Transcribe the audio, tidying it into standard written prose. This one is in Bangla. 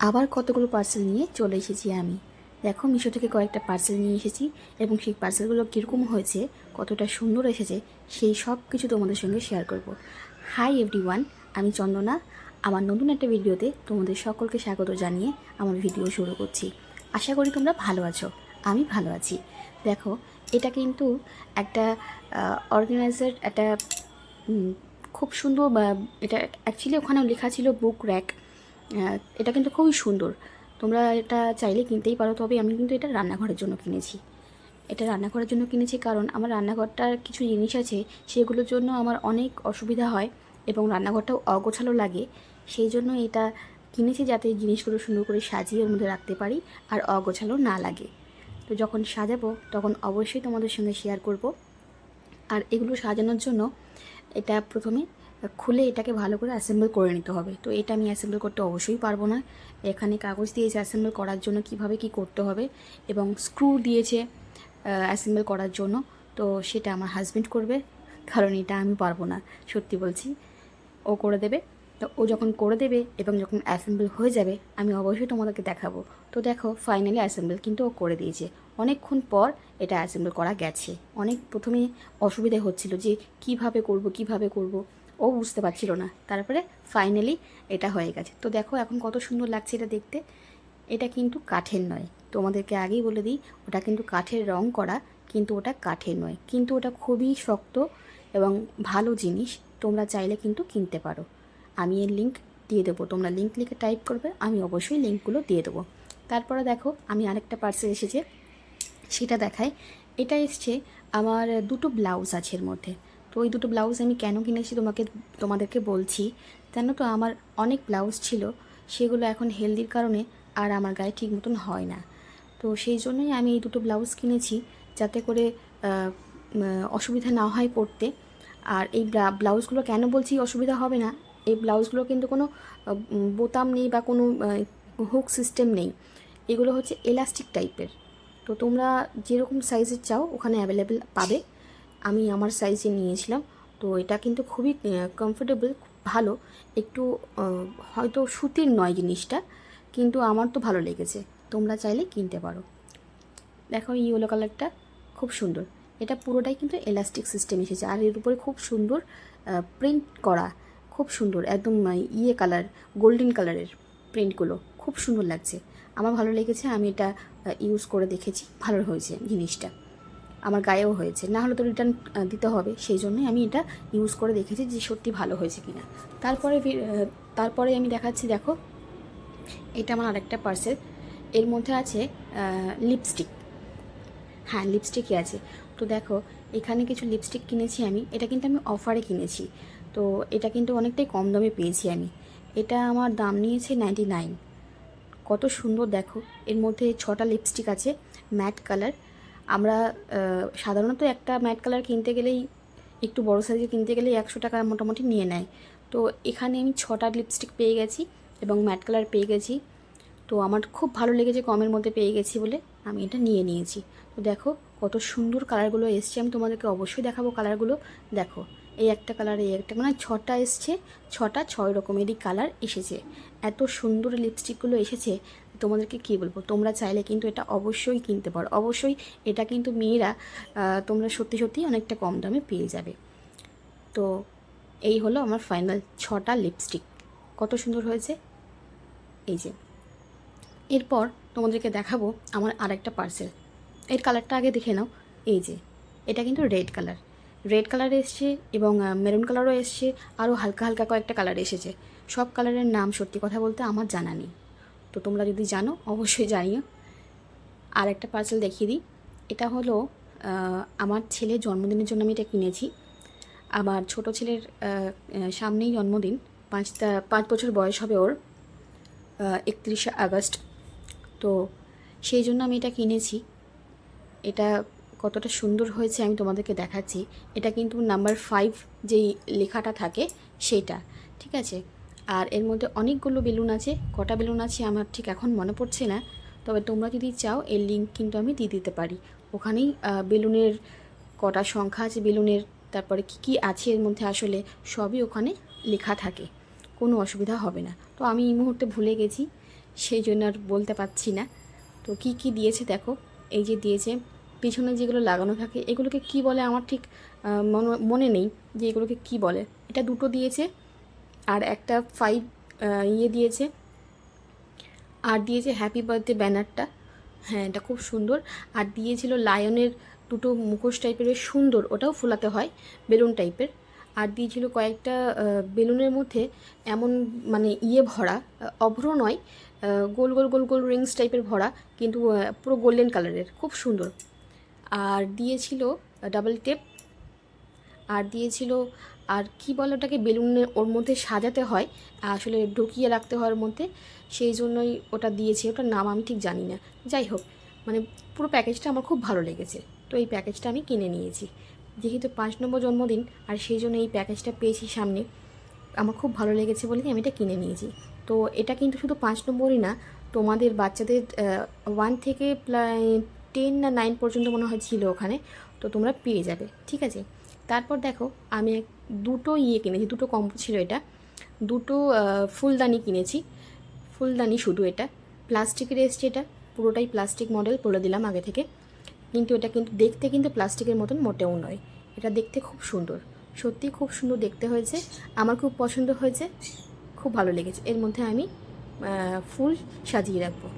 আবার কতগুলো পার্সেল নিয়ে চলে এসেছি আমি। দেখো, মিশো থেকে কয়েকটা পার্সেল নিয়ে এসেছি এবং সেই পার্সেলগুলো কীরকম হয়েছে, কতটা সুন্দর এসেছে, সেই সব কিছু তোমাদের সঙ্গে শেয়ার করব। হাই এভরিওয়ান, আমি চন্দনা। আমার নতুন একটা ভিডিওতে তোমাদের সকলকে স্বাগত জানিয়ে আমার ভিডিও শুরু করছি। আশা করি তোমরা ভালো আছো। আমি ভালো আছি। দেখো, এটা কিন্তু একটা অর্গানাইজার, একটা খুব সুন্দর, এটা অ্যাকচুয়ালি ওখানেও লেখা ছিল বুক র্যাক। এটা কিন্তু খুবই সুন্দর, তোমরা এটা চাইলে কিনতেই পারো। তবে আমি কিন্তু এটা রান্নাঘরের জন্য কিনেছি। এটা রান্নাঘরের জন্য কিনেছি কারণ আমার রান্নাঘরটার কিছু জিনিস আছে, সেগুলোর জন্য আমার অনেক অসুবিধা হয় এবং রান্নাঘরটাও অগোছালো লাগে। সেই জন্য এটা কিনেছি, যাতে জিনিসগুলো সুন্দর করে সাজিয়ে ওর মধ্যে রাখতে পারি আর অগোছালো না লাগে। তো যখন সাজাবো তখন অবশ্যই তোমাদের সঙ্গে শেয়ার করব। আর এগুলো সাজানোর জন্য এটা প্রথমে খুলে এটাকে ভালো করে অ্যাসেম্বল করে নিতে হবে। তো এটা আমি অ্যাসেম্বল করতে অবশ্যই পারবো না। এখানে কাগজ দিয়েছে অ্যাসেম্বল করার জন্য কিভাবে কি করতে হবে, এবং স্ক্রু দিয়েছে অ্যাসেম্বল করার জন্য। তো সেটা আমার হাজব্যান্ড করবে, কারণ এটা আমি পারবো না, সত্যি বলছি। ও করে দেবে। তো ও যখন করে দেবে এবং যখন অ্যাসেম্বল হয়ে যাবে আমি অবশ্যই তোমাদেরকে দেখাবো। তো দেখো, ফাইনালি অ্যাসেম্বল কিন্তু ও করে দিয়েছে। অনেকক্ষণ পর এটা অ্যাসেম্বল করা গেছে। অনেক প্রথমে অসুবিধা হচ্ছিল যে কিভাবে করব, ও বুঝতে পারছিল না। তারপরে ফাইনালি এটা হয়ে গেছে। তো দেখো এখন কত সুন্দর লাগছে এটা দেখতে। এটা কিন্তু কাঠের নয়, তোমাদেরকে আগেই বলে দিই, ওটা কিন্তু কাঠের রং করা, কিন্তু ওটা কাঠের নয়। কিন্তু ওটা খুবই শক্ত এবং ভালো জিনিস। তোমরা চাইলে কিন্তু কিনতে পারো। আমি এর লিঙ্ক দিয়ে দেবো, তোমরা লিঙ্ক লিখে টাইপ করবে, আমি অবশ্যই লিঙ্কগুলো দিয়ে দেবো। তারপরে দেখো, আমি আরেকটা পার্সেল এসেছে, সেটা দেখাই। এটা এসছে আমার দুটো ব্লাউজ আছে এর মধ্যে। তো ওই দুটো ব্লাউজ আমি কেন কিনেছি তোমাদেরকে বলছি। জানো তো, আমার অনেক ব্লাউজ ছিল, সেগুলো এখন হেলদির কারণে আর আমার গায়ে ঠিক মতন হয় না। তো সেই জন্যই আমি এই দুটো ব্লাউজ কিনেছি, যাতে করে অসুবিধা না হয় পরতে। আর এই ব্লাউজগুলো কেন বলছি অসুবিধা হবে না, এই ব্লাউজগুলো কিন্তু কোনো বোতাম নেই বা কোনো হুক সিস্টেম নেই। এগুলো হচ্ছে এলাস্টিক টাইপের। তো তোমরা যেরকম সাইজের চাও ওখানে অ্যাভেলেবেল পাবে। আমি আমার সাইজে নিয়েছিলাম। তো এটা কিন্তু খুবই কমফোর্টেবল, ভালো। একটু হয়তো সুতির নয় জিনিসটা, কিন্তু আমার তো ভালো লেগেছে। তোমরা চাইলে কিনতে পারো। দেখো, ইয়েলো কালারটা খুব সুন্দর। এটা পুরোটাই কিন্তু এলাস্টিক সিস্টেম এসেছে, আর এর উপরে খুব সুন্দর প্রিন্ট করা, খুব সুন্দর একদম কালার, গোল্ডেন কালারের প্রিন্টগুলো খুব সুন্দর লাগছে। আমার ভালো লেগেছে, আমি এটা ইউজ করে দেখেছি, ভালো হয়েছে জিনিসটা। আমার গায়েও হয়েছে, না হলে তো রিটার্ন দিতে হবে। সেই জন্যই আমি এটা ইউজ করে দেখেছি যে সত্যি ভালো হয়েছে কিনা। তারপরে আমি দেখাচ্ছি। দেখো, এটা আমার আরেকটা পার্সেল। এর মধ্যে আছে লিপস্টিক। হ্যাঁ, লিপস্টিকই আছে। তো দেখো, এখানে কিছু লিপস্টিক কিনেছি আমি। এটা কিন্তু আমি অফারে কিনেছি। তো এটা কিন্তু অনেকটাই কম দামে পেয়েছি আমি। এটা আমার দাম নিয়েছে 99। কত সুন্দর দেখো, এর মধ্যে 6টা লিপস্টিক আছে, ম্যাট কালার। আমরা সাধারণত একটা ম্যাট কালার কিনতে গেলেই, একটু বড় সাইজে কিনতে গেলেই 100 টাকা মোটামুটি নিয়ে নেয়। তো এখানে আমি 6টা লিপস্টিক পেয়ে গেছি এবং ম্যাট কালার পেয়ে গেছি। তো আমার খুব ভালো লেগেছে, কমের মধ্যে পেয়ে গেছি বলে আমি এটা নিয়ে নিয়েছি। তো দেখো কত সুন্দর কালারগুলো এসছে, আমি তোমাদেরকে অবশ্যই দেখাবো কালারগুলো। দেখো, এই একটা কালার, এই একটা, মানে 6টা এসছে। 6টা 6 রকমেরই কালার এসেছে। এত সুন্দর লিপস্টিকগুলো এসেছে, তোমাদেরকে কী বলবো। তোমরা চাইলে কিন্তু এটা অবশ্যই কিনতে পারো, অবশ্যই। এটা কিন্তু মেয়েরা তোমরা সত্যি সত্যি অনেকটা কম দামে পেয়ে যাবে। তো এই হলো আমার ফাইনাল 6টা লিপস্টিক। কত সুন্দর হয়েছে, এই যে। এরপর তোমাদেরকে দেখাবো আমার আরেকটা পার্সেল। এর কালারটা আগে দেখে নাও। এই যে, এটা কিন্তু রেড কালার, রেড কালার এসছে এবং মেরুন কালারও এসছে, আরও হালকা হালকা কয়েকটা কালার এসেছে। সব কালারের নাম সত্যি কথা বলতে আমার জানা নেই। তো তোমরা যদি জানো অবশ্যই জানিও। আর একটা পার্সেল দেখিয়ে দিই। এটা হলো আমার ছেলের জন্মদিনের জন্য আমি এটা কিনেছি। আমার ছোট ছেলের সামনেই জন্মদিন, 5 বছর বয়স হবে ওর, 31শে আগস্ট। তো সেই জন্য আমি এটা কিনেছি। এটা কতটা সুন্দর হয়েছে আমি তোমাদেরকে দেখাচ্ছি। এটা কিন্তু নাম্বার 5 যেই লেখাটা থাকে সেইটা, ঠিক আছে। আর এর মধ্যে অনেকগুলো বেলুন আছে, কটা বেলুন আছে আমার ঠিক এখন মনে পড়ছে না। তবে তোমরা যদি চাও এর লিঙ্ক কিন্তু আমি দিয়ে দিতে পারি। ওখানেই বেলুনের কটা সংখ্যা আছে বেলুনের, তারপরে কি আছে এর মধ্যে আসলে সবই ওখানে লেখা থাকে, কোনো অসুবিধা হবে না। তো আমি এই মুহূর্তে ভুলে গেছি, সেই জন্য আর বলতে পারছি না। তো কি কি দিয়েছে দেখো, এই যে দিয়েছে পিছনে যেগুলো লাগানো থাকে এগুলোকে কি বলে আমার ঠিক মনে নেই যে এগুলোকে কি বলে। এটা দুটো দিয়েছে, আর একটা 5 ইয়ে দিয়েছে, আর দিয়েছে হ্যাপি বার্থডে ব্যানারটা। হ্যাঁ, এটা খুব সুন্দর। আর দিয়েছিল লায়নের দুটো মুখোশ টাইপের, বেশ সুন্দর, ওটাও ফোলাতে হয়, বেলুন টাইপের। আর দিয়েছিল কয়েকটা বেলুনের মধ্যে এমন মানে ইয়ে ভরা, অভ্র নয়, গোল গোল গোল গোল রিংস টাইপের ভরা, কিন্তু পুরো গোল্ডেন কালারের, খুব সুন্দর। আর দিয়েছিল ডাবল টেপ। আর দিয়েছিল, আর কি বলে ওটাকে, বেলুনের ওর মধ্যে সাজাতে হয়, আসলে ঢুকিয়ে রাখতে হয় ওর মধ্যে, সেই জন্যই ওটা দিয়েছে। ওটার নাম আমি ঠিক জানি না। যাই হোক, মানে পুরো প্যাকেজটা আমার খুব ভালো লেগেছে, তো এই প্যাকেজটা আমি কিনে নিয়েছি। যেহেতু 5 নম্বর জন্মদিন, আর সেই জন্য এই প্যাকেজটা পেয়েছি সামনে, আমার খুব ভালো লেগেছে বলে আমি এটা কিনে নিয়েছি। তো এটা কিন্তু শুধু 5 নম্বরই না, তোমাদের বাচ্চাদের 1 থেকে 10 না 9 পর্যন্ত মনে হয় ছিল ওখানে, তো তোমরা পেয়ে যাবে, ঠিক আছে। তারপর দেখো, আমি দুটো ইয়ে কিনেছি, দুটো কম্বো ছিল এটা, দুটো ফুলদানি কিনেছি। ফুলদানি শুধু, এটা প্লাস্টিকের এসছে, এটা পুরোটাই প্লাস্টিক মডেল, বলে দিলাম আগে থেকে। কিন্তু এটা কিন্তু দেখতে কিন্তু প্লাস্টিকের মতন মোটেও নয়, এটা দেখতে খুব সুন্দর, সত্যিই খুব সুন্দর দেখতে হয়েছে, আমার খুব পছন্দ হয়েছে, খুব ভালো লেগেছে। এর মধ্যে আমি ফুল সাজিয়ে রাখবো।